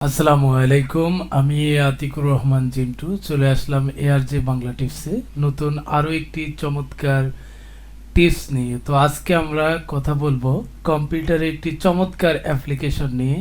আসসালামু আলাইকুম, আমি আতিকুর রহমান জিন্টু চলে আসলাম ARJ বাংলা টিপসে নতুন আরও একটি চমৎকার টিপস নিয়ে। তো আজকে আমরা কথা বলবো কম্পিউটারে একটি চমৎকার অ্যাপ্লিকেশন নিয়ে,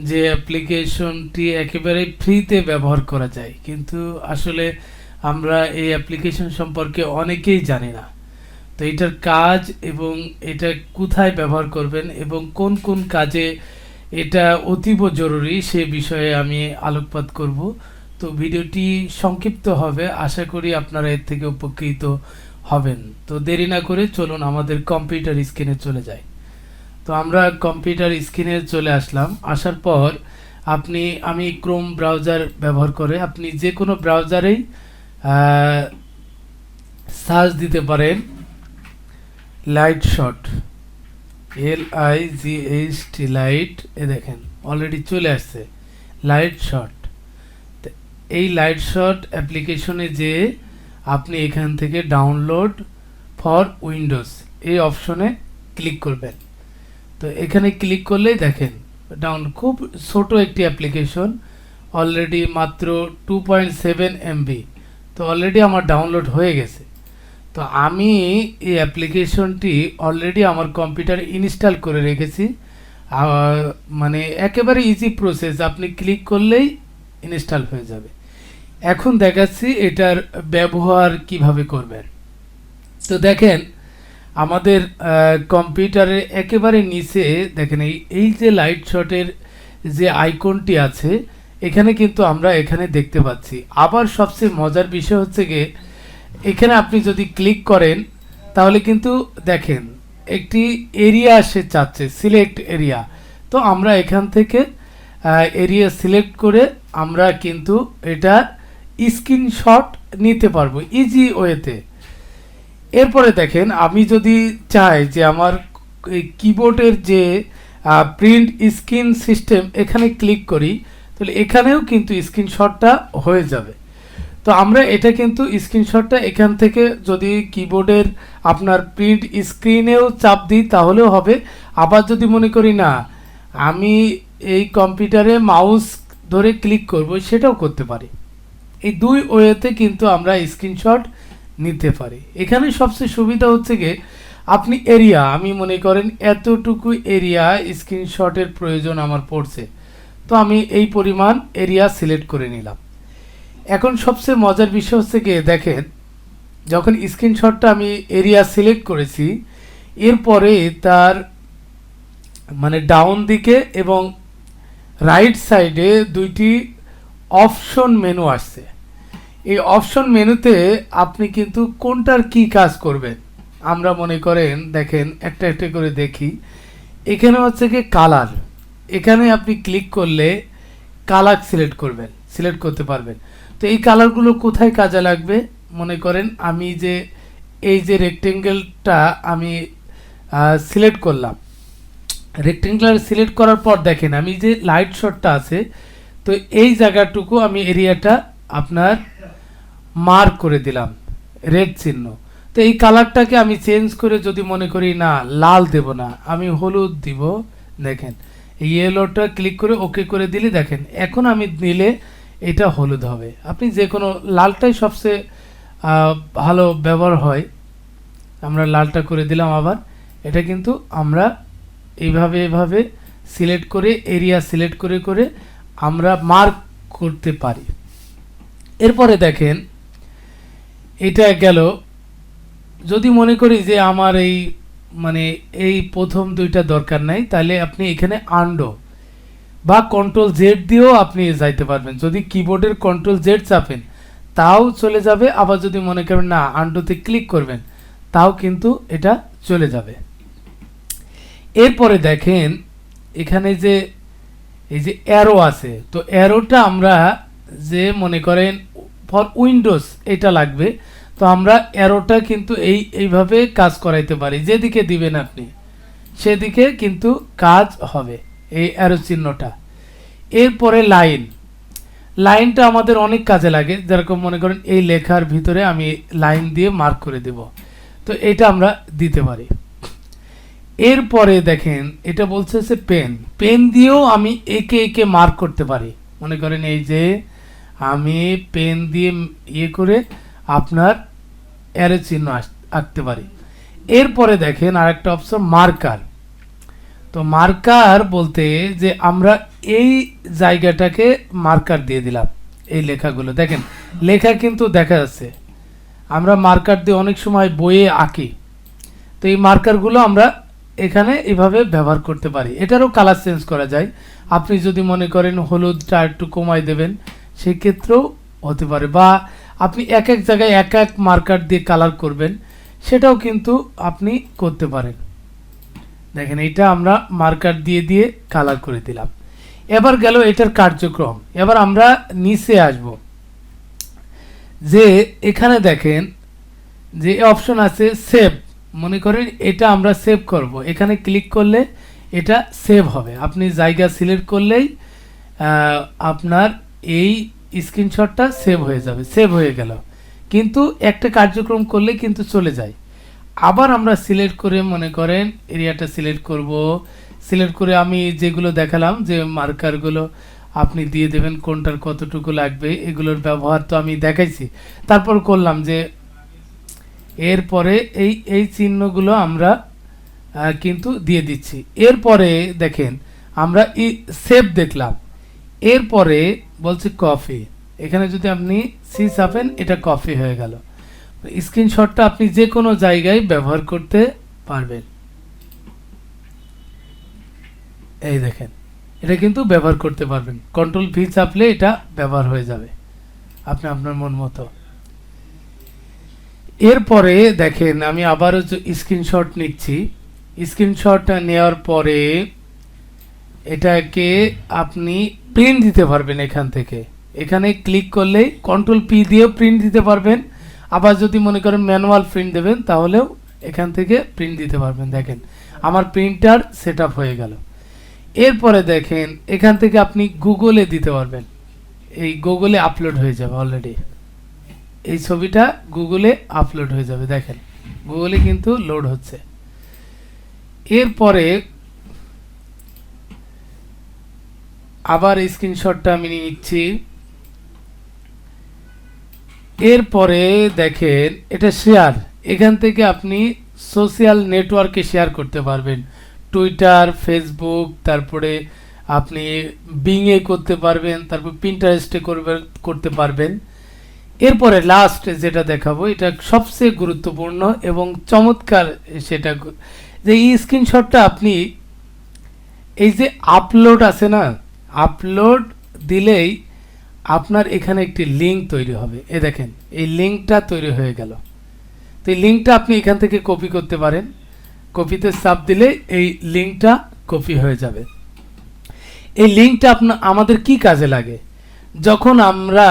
যে অ্যাপ্লিকেশনটি একেবারে ফ্রিতে ব্যবহার করা যায়, কিন্তু আসলে আমরা এই অ্যাপ্লিকেশন সম্পর্কে অনেকেই জানি না। তো এটার কাজ এবং এটা কোথায় ব্যবহার করবেন এবং কোন কোন কাজে এটা অতীব জরুরি সে বিষয়ে আমি আলোকপাত করব। তো ভিডিওটি সংক্ষিপ্ত হবে, আশা করি আপনারা এর থেকে উপকৃত হবেন। তো দেরি না করে চলুন আমাদের কম্পিউটার স্ক্রিনে চলে যাই। তো আমরা কম্পিউটার স্ক্রিনে চলে আসলাম। আসার পর আমি ক্রোম ব্রাউজার ব্যবহার করে আপনি যে কোনো ব্রাউজারেই সার্চ দিতে পারেন লাইটশট, LIGHT লাইট, এ দেখেন অলরেডি চলে আসছে লাইটশট। এই লাইটশট অ্যাপ্লিকেশনে যে আপনি এখান থেকে ডাউনলোড ফর উইন্ডোজ এই অপশনে ক্লিক করবেন। তো এখানে ক্লিক করলেই দেখেন খুব ছোট একটি অ্যাপ্লিকেশন, অলরেডি মাত্র 2.7 MB। তো অলরেডি আমার ডাউনলোড হয়ে গেছে। তো আমি এই অ্যাপ্লিকেশনটি অলরেডি আমার কম্পিউটারে ইনস্টল করে রেখেছি। মানে একেবারে ইজি প্রসেস, আপনি ক্লিক করলেই ইনস্টল হয়ে যাবে। এখন দেখাচ্ছি এটার ব্যবহার কিভাবে করবেন। তো দেখেন আমাদের কম্পিউটারে একেবারে নিচে দেখেন এই যে লাইটশটের যে আইকনটি আছে এখানে কিন্তু আমরা এখানে দেখতে পাচ্ছি। আবার সবচেয়ে মজার বিষয় হচ্ছে গিয়ে এখানে আপনি যদি ক্লিক করেন তাহলে কিন্তু দেখেন একটি এরিয়া সে চাচ্ছে, সিলেক্ট এরিয়া। তো আমরা এখান থেকে এরিয়া সিলেক্ট করে আমরা কিন্তু এটা স্ক্রিনশট নিতে পারবো ইজি ওয়েতে। এরপরে দেখেন আমি যদি চাই যে আমার কিবোর্ডের যে প্রিন্ট স্ক্রিন সিস্টেম এখানে ক্লিক করি তাহলে এখানেও কিন্তু স্ক্রিনশটটা হয়ে যাবে। তো আমরা এটা কিন্তু স্ক্রিনশটটা এখান থেকে যদি কিবোর্ডের আপনার প্রিন্ট স্ক্রিনেও চাপ দিই তাহলেও হবে। আবার যদি মনে করি না আমি এই কম্পিউটারে মাউস ধরে ক্লিক করব সেটাও করতে পারি। এই দুই ওয়েতে কিন্তু আমরা স্ক্রিনশট নিতে পারি। এখানে সবচেয়ে সুবিধা হচ্ছে গিয়ে আপনি এরিয়া, আমি মনে করেন এতটুকু এরিয়া স্ক্রিনশটের প্রয়োজন আমার পড়ছে, তো আমি এই পরিমাণ এরিয়া সিলেক্ট করে নিলাম। এখন সবচেয়ে মজার বিষয় হচ্ছে গিয়ে দেখেন যখন স্ক্রিনশটটা আমি এরিয়া সিলেক্ট করেছি এরপরে তার মানে ডাউন দিকে এবং রাইট সাইডে দুইটি অপশন মেনু আসছে। এই অপশন মেনুতে আপনি কিন্তু কোনটার কি কাজ করবেন আমরা মনে করেন দেখেন একটা একটা করে দেখি। এখানে হচ্ছে কি কালার, এখানে আপনি ক্লিক করলে কালার সিলেক্ট করতে পারবেন। তো এই কালারগুলো কোথায় কাজে লাগবে মনে করেন আমি যে এই যে রেক্টেঙ্গেলটা আমি সিলেক্ট করলাম, রেক্টেঙ্গুলার সিলেক্ট করার পর দেখেন আমি যে লাইট শটটা আছে তো এই জায়গাটুকু আমি এরিয়াটা আপনার মার্ক করে দিলাম রেড চিহ্ন। তো এই কালারটাকে আমি চেঞ্জ করে যদি মনে করি না লাল দেব না, আমি হলুদ দিব, দেখেন ইয়েলোটা ক্লিক করে ওকে করে দিলে দেখেন এখন আমি দিলে এটা হলুদ হবে। আপনি যে কোনো লালটাই সবচেয়ে ভালো ব্যবহার হয়, আমরা লালটা করে দিলাম। আবার এটা কিন্তু আমরা এইভাবে সিলেক্ট করে এরিয়া সিলেক্ট করে করে আমরা মার্ক করতে পারি। এরপরে দেখেন এটা গেল। যদি মনে করি যে আমার এই মানে এই প্রথম দুইটা দরকার নাই তাহলে আপনি এখানে আন্ডো বা কন্ট্রোল জেড দিয়েও আপনি যাইতে পারবেন। যদি কিবোর্ডের কন্ট্রোল জেড চাপেন তাও চলে যাবে, আবার যদি মনে করেন না আন্ডোতে ক্লিক করবেন তাও কিন্তু এটা চলে যাবে। এরপরে দেখেন এখানে যে এই যে অ্যারো আছে, তো অ্যারোটা আমরা যে মনে করেন ফর উইন্ডোজ এটা লাগবে, তো আমরা অ্যারোটা কিন্তু এইভাবে কাজ করাইতে পারি, যেদিকে দিবেন আপনি সেদিকে কিন্তু কাজ হবে এই অ্যারো চিহ্নটা। এরপরে লাইনটা আমাদের অনেক কাজে লাগে, যেরকম মনে করেন এই লেখার ভিতরে আমি লাইন দিয়ে মার্ক করে দেব, তো এটা আমরা দিতে পারি। এরপরে দেখেন এটা বলছে যে পেন, পেন দিয়েও আমি একে একে মার্ক করতে পারি। মনে করেন এই যে আমি পেন দিয়ে ইয়ে করে আপনার অ্যারো চিহ্ন আঁকতে পারি। এরপরে দেখেন আরেকটা অপশন মার্কার। তো মার্কার বলতে যে আমরা এই জায়গাটাকে মার্কার দিয়ে দিলাম, এই লেখাগুলো দেখেন লেখা কিন্তু দেখা যাচ্ছে। আমরা মার্কার দিয়ে অনেক সময় বইয়ে আঁকি, তো এই মার্কারগুলো আমরা এখানে এভাবে ব্যবহার করতে পারি। এটারও কালার চেঞ্জ করা যায়। আপনি যদি মনে করেন হলুদটা একটু কমাই দেবেন সেক্ষেত্রেও হতে পারে, বা আপনি এক এক জায়গায় এক এক মার্কার দিয়ে কালার করবেন সেটাও কিন্তু আপনি করতে পারেন। দেখেন এটা আমরা মার্কার দিয়ে দিয়ে কালার করে দিলাম। এবার গেল এটার কার্যক্রম। এবার আমরা নিচে আসব, যে এখানে দেখেন যে অপশন আছে সেভ। মনে করেন এটা আমরা সেভ করব, এখানে ক্লিক করলে এটা সেভ হবে। আপনি জায়গা সিলেক্ট করলেই আপনার এই স্ক্রিনশটটা সেভ হয়ে যাবে। সেভ হয়ে গেল, কিন্তু একটা কার্যক্রম করলে কিন্তু চলে যায়। আবার আমরা সিলেক্ট করে মনে করেন এরিয়াটা সিলেক্ট করব। সিলেক্ট করে আমি যেগুলো দেখালাম যে মার্কারগুলো আপনি দিয়ে দেবেন কোনটার কতটুকু লাগবে, এগুলোর ব্যবহার তো আমি দেখাইছি। তারপর করলাম যে এরপরে এই চিহ্নগুলো আমরা কিন্তু দিয়ে দিচ্ছি। এরপরে দেখেন আমরা সেভ দেখলাম। এরপরে বলছে কপি, এখানে যদি আপনি সি চাপেন এটা কপি হয়ে গেল। স্ক্রিনশটটা আপনি যে কোনো জায়গায় ব্যবহার করতে পারবেন। এই দেখেন এটা কিন্তু ব্যবহার করতে পারবেন, কন্ট্রোল ভি চাপলে এটা ব্যবহার হয়ে যাবে আপনি আপনার মন মতো। এরপরে দেখেন আমি আবারও স্ক্রিনশট নিচ্ছি। স্ক্রিনশট নেওয়ার পরে এটাকে আপনি প্রিন্ট দিতে পারবেন এখান থেকে। এখানে ক্লিক করলেই কন্ট্রোল পি দিয়েও প্রিন্ট দিতে পারবেন। আবার যদি মনে করেন ম্যানুয়াল প্রিন্ট দেবেন তাহলেও এখান থেকে প্রিন্ট দিতে পারবেন। দেখেন আমার প্রিন্টার সেট আপ হয়ে গেল। এরপরে দেখেন এখান থেকে আপনি গুগলে দিতে পারবেন, এই গুগলে আপলোড হয়ে যাবে। অলরেডি এই ছবিটা গুগলে আপলোড হয়ে যাবে। দেখেন গুগলে কিন্তু লোড হচ্ছে। এরপরে আবার স্ক্রিনশটটা আমি নিচ্ছি। এরপরে দেখেন এটা শেয়ার, এখান থেকে আপনি সোশ্যাল নেটওয়ার্কে শেয়ার করতে পারবেন, টুইটার, ফেসবুক, তারপরে আপনি বিংয়ে করতে পারবেন, তারপর পিন্টারেস্টে করতে পারবেন। এরপরে লাস্ট যেটা দেখাবো এটা সবচেয়ে গুরুত্বপূর্ণ এবং চমৎকার, সেটা যে এই স্ক্রিনশটটা আপনি এই যে আপলোড আছে না, আপলোড দিলেই আপনার এখানে একটি লিঙ্ক তৈরি হবে। এ দেখেন এই লিঙ্কটা তৈরি হয়ে গেল। তো এই লিঙ্কটা আপনি এখান থেকে কপি করতে পারেন, কপিতে চাপ দিলে এই লিঙ্কটা কপি হয়ে যাবে। এই লিঙ্কটা আমাদের কি কাজে লাগে? যখন আমরা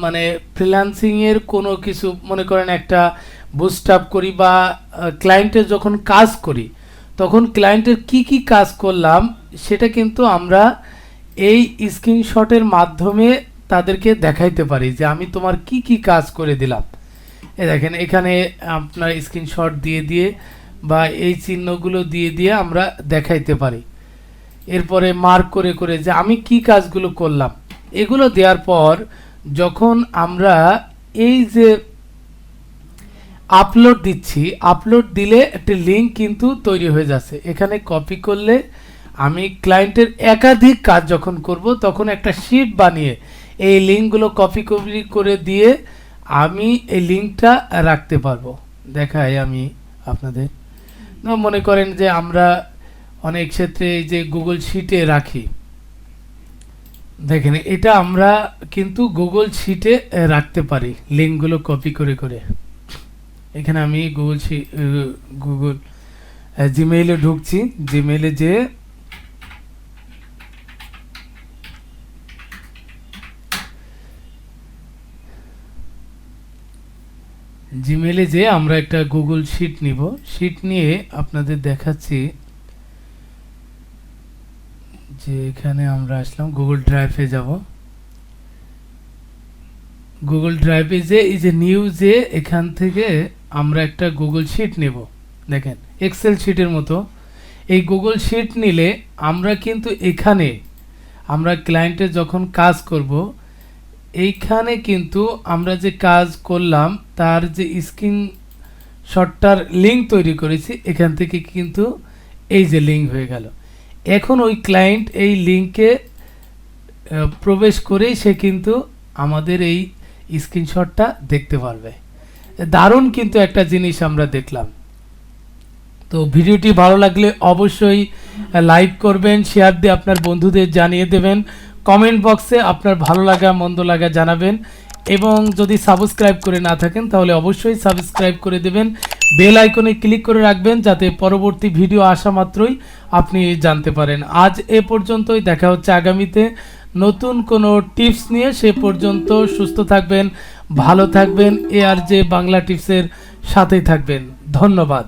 মানে ফ্রিল্যান্সিংয়ের কোনো কিছু মনে করেন একটা বুস্টআপ করি বা ক্লায়েন্টের যখন কাজ করি, তখন ক্লায়েন্টের কি কি কাজ করলাম সেটা কিন্তু আমরা এই স্ক্রিনশটের মাধ্যমে তাদেরকে দেখাইতে পারি যে আমি তোমার কি কি কাজ করে দিলাম। এই দেখেন এখানে আপনার স্ক্রিনশট দিয়ে দিয়ে বা এই চিহ্নগুলো দিয়ে দিয়ে আমরা দেখাইতে পারি। এরপরে মার্ক করে করে যে আমি কি কাজগুলো করলাম, এগুলো দেওয়ার পর যখন আমরা এই যে আপলোড দিচ্ছি, আপলোড দিলে একটা লিঙ্ক কিন্তু তৈরি হয়ে যাচ্ছে। এখানে কপি করলে আমি ক্লায়েন্টের একাধিক কাজ যখন করব তখন একটা শিট বানিয়ে এই লিঙ্কগুলো কপি করে দিয়ে আমি এই লিঙ্কটা রাখতে পারবো। দেখাই আমি আপনাদের। মনে করেন যে আমরা অনেক ক্ষেত্রে এই যে গুগল শিটে রাখি, দেখেন এটা আমরা কিন্তু গুগল শিটে রাখতে পারি লিঙ্কগুলো কপি করে করে। এখানে আমি গুগল জিমেইলে ঢুকছি, জিমেইলে যে আমরা একটা গুগল শিট নিব। শিট নিয়ে আপনাদের দেখাচ্ছি যে এখানে আমরা আসলাম গুগল ড্রাইভে যাব। গুগল ড্রাইভে যে এই যে নিউ এখান থেকে আমরা একটা গুগল শিট নেব। দেখেন এক্সেল শিটের মতো এই গুগল শিট নিলে আমরা কিন্তু এখানে আমরা ক্লায়েন্টের যখন কাজ করব এইখানে কিন্তু আমরা যে কাজ করলাম তার যে স্ক্রিনশটটার লিঙ্ক তৈরি করেছি এখান থেকে কিন্তু এই যে লিঙ্ক হয়ে গেল। এখন ওই ক্লায়েন্ট এই লিঙ্কে প্রবেশ করেই সে কিন্তু আমাদের এই স্ক্রিনশটটা দেখতে পারবে। দারুণ কিন্তু একটা জিনিস আমরা দেখলাম। তো ভিডিওটি ভালো লাগলে অবশ্যই লাইক করবেন, শেয়ার দিয়ে আপনার বন্ধুদের জানিয়ে দেবেন, কমেন্ট বক্সে আপনার ভালো লাগা মন্দ লাগা জানাবেন, এবং যদি সাবস্ক্রাইব করে না থাকেন তাহলে অবশ্যই সাবস্ক্রাইব করে দেবেন, বেল আইকনে ক্লিক করে রাখবেন যাতে পরবর্তী ভিডিও আসা মাত্রই আপনি জানতে পারেন। আজ এ পর্যন্তই, দেখা হচ্ছে আগামীতে নতুন কোনো টিপস নিয়ে। সে পর্যন্ত সুস্থ থাকবেন, ভালো থাকবেন, ARJ বাংলা টিপসের সাথেই থাকবেন। ধন্যবাদ।